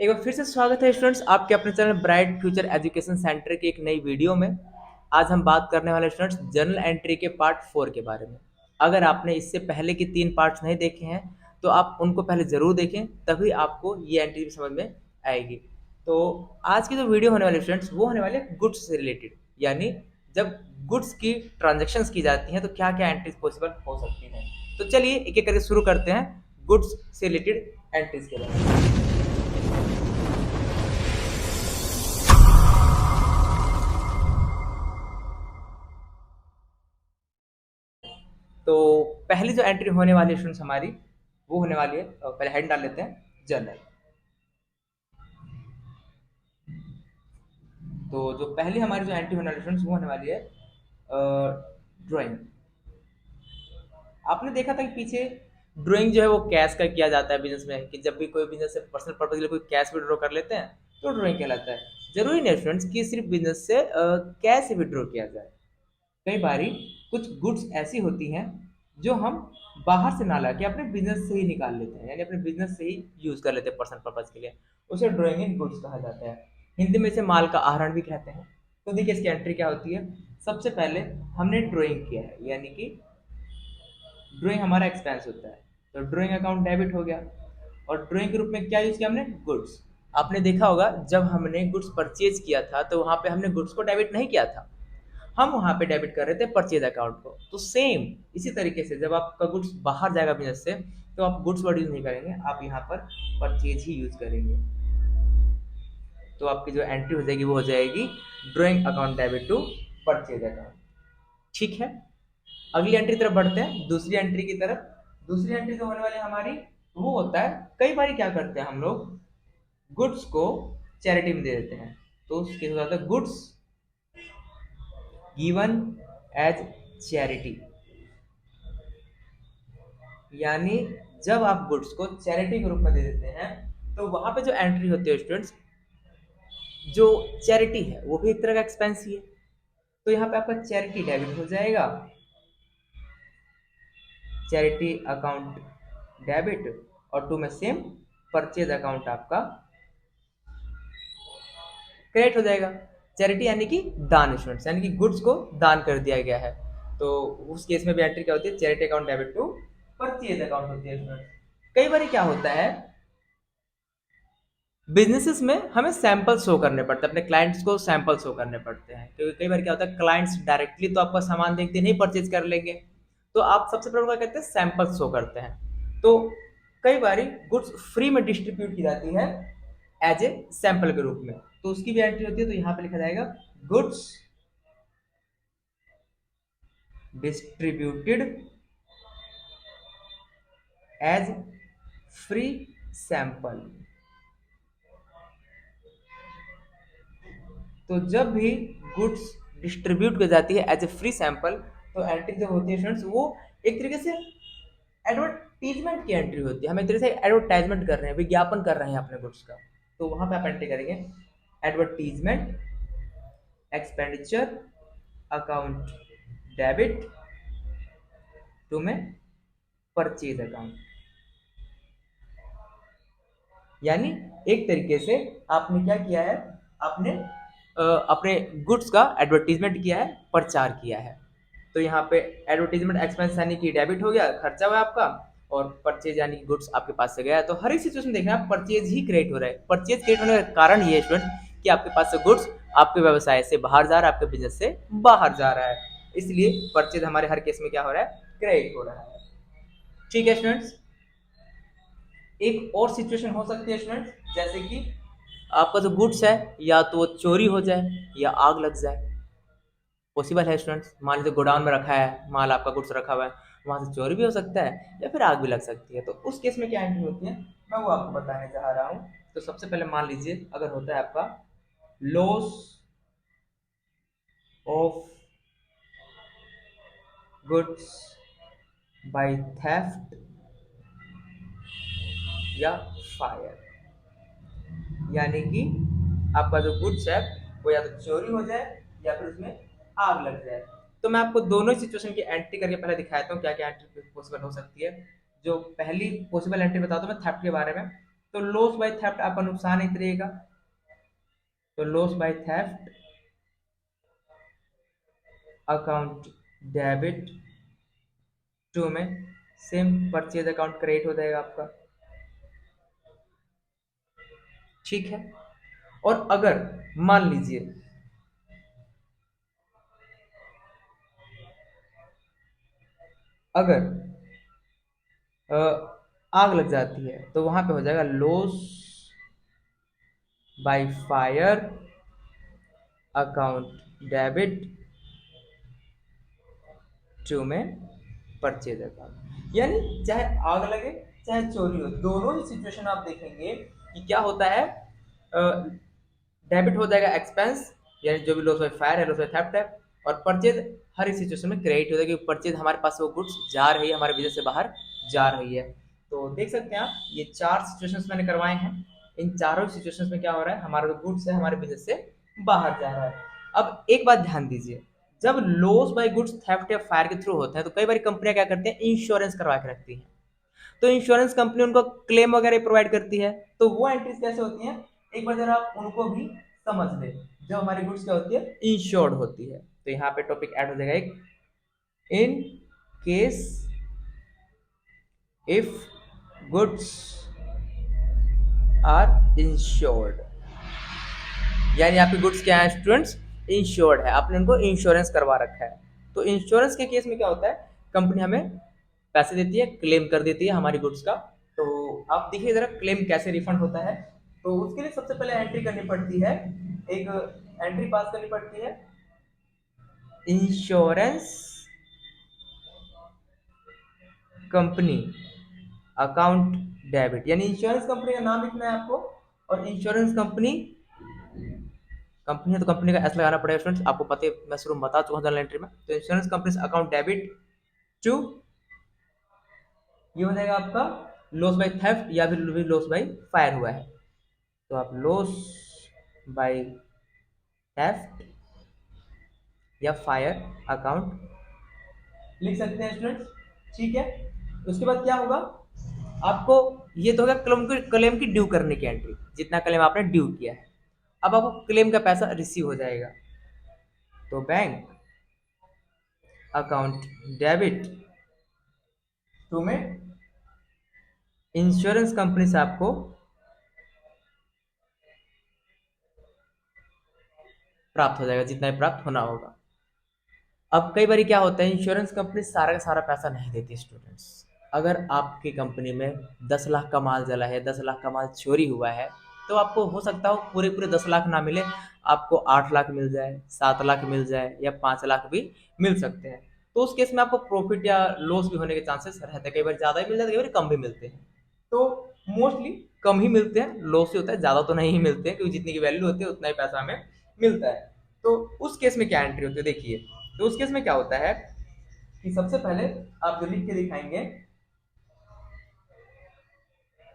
एक बार फिर से स्वागत है स्टूडेंट्स आपके अपने channel bright future education centre की एक नई वीडियो में। आज हम बात करने वाले स्टूडेंट्स जर्नल एंट्री के पार्ट 4 के बारे में। अगर आपने इससे पहले की 3 पार्ट्स नहीं देखे हैं तो आप उनको पहले ज़रूर देखें, तभी आपको ये एंट्री समझ में आएगी। तो आज की जो वीडियो होने वाली स्टूडेंट्स वो होने वाले गुड्स से रिलेटेड, यानी जब गुड्स की ट्रांजेक्शन्स की जाती हैं तो क्या क्या एंट्रीज पॉसिबल हो सकती हैं। तो चलिए एक एक करके शुरू करते हैं गुड्स से रिलेटेड एंट्रीज के बारे में। तो पहली जो एंट्री होने वाली है स्टूडेंट्स हमारी, वो होने वाली है, पहले हेड डाल लेते हैं जर्नल। तो जो पहली हमारी जो एंट्री होने वाली स्टूडेंट्स वो होने वाली है ड्राइंग। आपने देखा था कि पीछे ड्राइंग जो है वो कैश का किया जाता है बिजनेस में, कि जब भी कोई बिजनेस से पर्सनल पर्पज के लिए कोई कैश विड्रॉ कर लेते हैं तो ड्राइंग कहलाता है। जरूरी नहीं स्टूडेंट्स कि सिर्फ बिजनेस से कैश विड्रॉ किया जाए। कई बारी कुछ गुड्स ऐसी होती हैं जो हम बाहर से ना ला के अपने बिजनेस से ही निकाल लेते हैं, यानी अपने बिजनेस से ही यूज कर लेते हैं पर्सनल पर्पज के लिए। उसे ड्राइंग इन गुड्स कहा जाता है। हिंदी में इसे माल का आहरण भी कहते हैं। तो देखिए इसकी एंट्री क्या होती है। सबसे पहले हमने ड्राइंग किया है, यानी कि ड्राइंग हमारा एक्सपेंस होता है, तो ड्राइंग अकाउंट डेबिट हो गया। और ड्राइंग के रूप में क्या यूज किया हमने, गुड्स। आपने देखा होगा जब हमने गुड्स परचेज किया था तो वहां पे हमने गुड्स को डेबिट नहीं किया था, हम वहां पे डेबिट कर रहे थे परचेज अकाउंट को। तो सेम इसी तरीके से जब आपका गुड्स बाहर जाएगा बिजनेस से तो आप गुड्स वर्ड यूज नहीं करेंगे, आप यहाँ पर परचेज ही यूज करेंगे। तो आपकी जो एंट्री हो जाएगी वो हो जाएगी drawing account debit to purchase account. ठीक है, अगली एंट्री की तरफ बढ़ते हैं, दूसरी एंट्री की तरफ। दूसरी एंट्री जो होने वाली है हमारी, वो होता है कई बार क्या करते हैं हम लोग, गुड्स को चैरिटी में दे देते हैं। तो उसके साथ गुड्स गिवन एज चैरिटी, यानी जब आप गुड्स को चैरिटी के रूप में दे देते हैं तो वहां पे जो एंट्री होती है स्टूडेंट्स, जो चैरिटी है वो भी एक तरह का एक्सपेंस ही है। तो यहाँ पे आपका चैरिटी डेबिट हो जाएगा, चैरिटी अकाउंट डेबिट, और टू में सेम परचेज अकाउंट आपका क्रेडिट हो जाएगा। चैरिटी यानी कि दान स्टूडेंट्स, यानी कि गुड्स को दान कर दिया गया है। तो उस केस में भी एंट्री क्या होती है, charity account debit to purchase account होती है स्टूडेंट्स। कई बार क्या होता है, बिजनेसेस में हमें सैंपल शो करने पड़ते हैं, अपने क्लाइंट्स को सैंपल शो करने पड़ते हैं, क्योंकि कई बार क्या होता है क्लाइंट्स डायरेक्टली तो आपका सामान देखते नहीं परचेज कर लेंगे। तो आप सबसे पहले क्या करते हैं, सैंपल शो करते हैं। तो कई बार गुड्स फ्री में डिस्ट्रीब्यूट की जाती है एज ए सैंपल के रूप में, तो उसकी भी एंट्री होती है। तो यहाँ पे लिखा जाएगा goods distributed as free sample. तो जब भी गुड्स डिस्ट्रीब्यूट की जाती है एज ए फ्री सैंपल, तो एंट्री जो होती है स्टूडेंट्स वो एक तरीके से एडवर्टीजमेंट की एंट्री होती है। हम एक तरीके से एडवर्टाइजमेंट कर रहे हैं, विज्ञापन कर रहे हैं अपने गुड्स का। तो वहां पे आप एंट्री करेंगे advertisement expenditure account debit to में परचेज अकाउंट, यानी एक तरीके से आपने क्या किया है, आपने अपने गुड्स का एडवर्टीजमेंट किया है, प्रचार किया है। तो यहाँ पे एडवर्टीजमेंट एक्सपेंस यानी कि डेबिट हो गया, खर्चा हुआ आपका, और परचेज यानी कि गुड्स आपके पास से गया है। तो हर एक सिचुएशन देखना आप परचेज ही क्रिएट हो रहा है। परचेज क्रिएट होने का कारण ये स्टूडेंट कि आपके पास से गुड्स आपके व्यवसाय से बाहर जा रहा है, आपके बिजनेस से बाहर जा रहा है, इसलिए परचेज हमारे हर केस में क्या हो रहा है, क्रिएट हो रहा है। ठीक है स्टूडेंट्स, एक और सिचुएशन हो सकती है स्टूडेंट्स, जैसे कि आपका जो गुड्स है या तो वो चोरी हो जाए या आग लग जाए। पॉसिबल है स्टूडेंट्स, मान लीजिए गोडाउन में रखा है माल, आपका गुड्स रखा हुआ है, वहां से चोरी भी हो सकता है या फिर आग भी लग सकती है। तो उस केस में क्या एंट्री होती है, मैं वो आपको बताने जा रहा हूँ। तो सबसे पहले मान लीजिए अगर होता है आपका loss of goods by theft या फायर, यानी कि आपका जो गुड्स है वो या तो चोरी हो जाए या फिर उसमें आग लग जाए। तो मैं आपको दोनों सिचुएशन की एंट्री करके पहले दिखाता हूँ क्या क्या एंट्री पॉसिबल हो सकती है। जो पहली पॉसिबल एंट्री बताता हूँ मैं थेफ्ट के बारे में। तो लॉस बाय थेफ्ट आपका नुकसान ही रहेगा। तो loss by theft account debit to में सेम परचेज अकाउंट क्रेडिट हो जाएगा आपका। ठीक है। और अगर मान लीजिए अगर आग लग जाती है तो वहां पे हो जाएगा loss by fire account debit to में परचेज अकाउंट। यानी चाहे आग लगे चाहे चोरी हो, दोनों ही सिचुएशन आप देखेंगे कि क्या होता है, डेबिट हो जाएगा एक्सपेंस, यानी जो भी लॉस बाय फायर है, लॉस बाय थेफ्ट है, और परचेज हर एक सिचुएशन में क्रेडिट हो जाएगा क्योंकि परचेज हमारे पास वो गुड्स जा रही है, हमारे बिजनेस से बाहर जा रही है। तो देख सकते हैं आप, ये 4 सिचुएशंस मैंने करवाए हैं। इन चारों सिचुएशंस में क्या हो रहा है, हमारा जो गुड्स है हमारे बिजनेस से बाहर जा रहा है। अब एक बात ध्यान दीजिए, जब लॉस बाय गुड्स थेफ्ट या फायर के थ्रू होता है तो कई बार कंपनियां क्या करती हैं, इंश्योरेंस करवा के रखती हैं। तो इंश्योरेंस कंपनी उनको क्लेम वगैरह प्रोवाइड करती है। तो वो एंट्रीज कैसे होती हैं, एक बार जरा आप उनको भी समझ ले। जो हमारी गुड्स क्या होती है, इंश्योर्ड होती है। तो यहाँ पे टॉपिक ऐड हो जाएगा एक, in case if goods are insured, यानी आपके गुड्स क्या है स्टूडेंट्स, इंश्योर्ड है, आपने उनको इंश्योरेंस करवा रखा है। तो इंश्योरेंस के केस में क्या होता है, कंपनी हमें पैसे देती है, क्लेम कर देती है हमारी गुड्स का। तो आप देखिए जरा क्लेम कैसे रिफंड होता है। तो उसके लिए सबसे पहले एंट्री करनी पड़ती है, एक एंट्री पास करनी पड़ती है, इंश्योरेंस कंपनी अकाउंट डेबिट, यानी इंश्योरेंस कंपनी का नाम लिखना है आपको। और इंश्योरेंस कंपनी, कंपनी है तो कंपनी का एस लगाना पड़ेगा स्टूडेंट्स, आपको पता है, मैं शुरू में बता चुका हूं जनरल एंट्री में। तो insurance company account debit to, ये हो जाएगा आपका लॉस बाय थेफ्ट या फिर लॉस बाय फायर हुआ है। तो आप लॉस बाय थेफ्ट या फायर अकाउंट लिख सकते हैं स्टूडेंट्स। ठीक है। उसके बाद क्या होगा, आपको ये तो होगा क्लेम की ड्यू करने की एंट्री, जितना क्लेम आपने ड्यू किया है। अब आपको क्लेम का पैसा रिसीव हो जाएगा। तो बैंक अकाउंट डेबिट टू में इंश्योरेंस कंपनी से आपको प्राप्त हो जाएगा जितना ही प्राप्त होना होगा। अब कई बार क्या होता है, इंश्योरेंस कंपनी सारा का सारा पैसा नहीं देती स्टूडेंट्स। अगर आपकी कंपनी में 10 लाख का माल जला है, 10 लाख का माल चोरी हुआ है, तो आपको हो सकता हो पूरे पूरे 10 लाख ना मिले, आपको 8 लाख मिल जाए, 7 लाख मिल जाए, या 5 लाख भी मिल सकते हैं। तो उस केस में आपको प्रॉफिट या लॉस भी होने के चांसेस रहते हैं, कई बार ज़्यादा ही मिल जाते हैं, कई बार कम भी मिलते हैं। तो मोस्टली कम ही मिलते हैं, लॉस ही होता है, ज़्यादा तो नहीं ही मिलते हैं, क्योंकि जितनी की वैल्यू होती है उतना ही पैसा हमें मिलता है। तो उस केस में क्या एंट्री होती है देखिए। तो उस केस में क्या होता है कि सबसे पहले आप जो लिख के दिखाएंगे,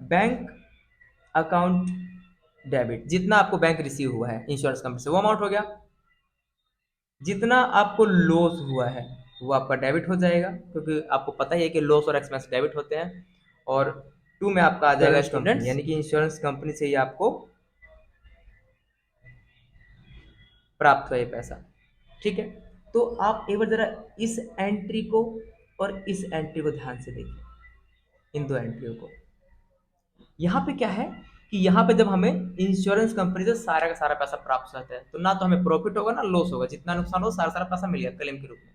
बैंक अकाउंट डेबिट, जितना आपको बैंक रिसीव हुआ है इंश्योरेंस कंपनी से वो अमाउंट हो गया, जितना आपको लॉस हुआ है वो आपका डेबिट हो जाएगा, क्योंकि आपको पता ही है कि लॉस और एक्सपेंस डेबिट होते हैं। और टू में आपका आ जाएगा स्टूडेंट्स, यानी कि इंश्योरेंस कंपनी से ही आपको प्राप्त हुआ ये पैसा। ठीक है। तो आप एक बार जरा इस एंट्री को और इस एंट्री को ध्यान से देखिए, इन दो एंट्रियों को। यहाँ पे क्या है कि यहाँ पे जब हमें इंश्योरेंस कंपनी से सारा का सारा पैसा प्राप्त होता है, तो ना तो हमें प्रॉफिट होगा ना लॉस होगा, जितना नुकसान हो सारा सारा पैसा मिल गया क्लेम के रूप में।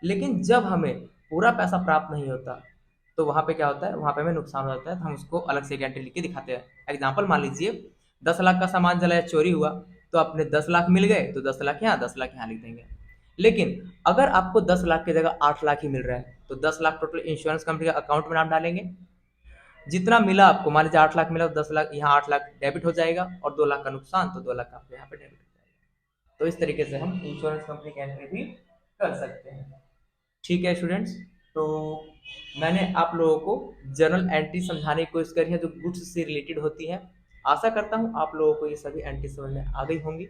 लेकिन जब हमें पूरा पैसा प्राप्त नहीं होता, तो वहाँ पे क्या होता है, वहाँ पे हमें नुकसान हो जाता है, तो हम उसको अलग से एक एंट्री लिख के दिखाते हैं। एग्जाम्पल मान लीजिए 10 लाख का सामान जला या चोरी हुआ, तो अपने 10 लाख मिल गए, तो 10 लाख यहाँ 10 लाख यहाँ लिख देंगे। लेकिन अगर आपको 10 लाख की जगह 8 लाख ही मिल रहा है, तो 10 लाख टोटल इंश्योरेंस कंपनी के अकाउंट में नाम डालेंगे। जितना मिला आपको, मान लीजिए 8 लाख मिला, तो 10 लाख यहाँ 8 लाख डेबिट हो जाएगा, और 2 लाख का नुकसान, तो 2 लाख आपको यहाँ पे डेबिट हो जाएगा। तो इस तरीके से हम इंश्योरेंस कंपनी की एंट्री भी कर सकते हैं। ठीक है स्टूडेंट्स। तो मैंने आप लोगों को जर्नल एंट्री समझाने की कोशिश करी है जो गुड्स से रिलेटेड होती है। आशा करता हूँ आप लोगों को ये सभी एंट्री समझ में आ गई होंगी।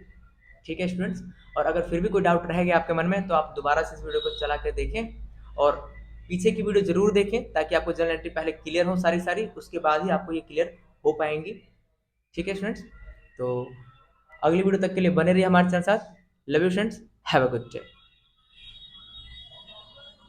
ठीक है स्टूडेंट्स। और अगर फिर भी कोई डाउट रहेगा आपके मन में, तो आप दोबारा से इस वीडियो को चला कर देखें, और पीछे की वीडियो जरूर देखें, ताकि आपको जनरल एंट्री पहले क्लियर हो सारी, उसके बाद ही आपको ये क्लियर हो पाएंगी। ठीक है स्टूडेंट्स, तो अगली वीडियो तक के लिए बने रहिए हमारे साथ। Love you friends, have a good day.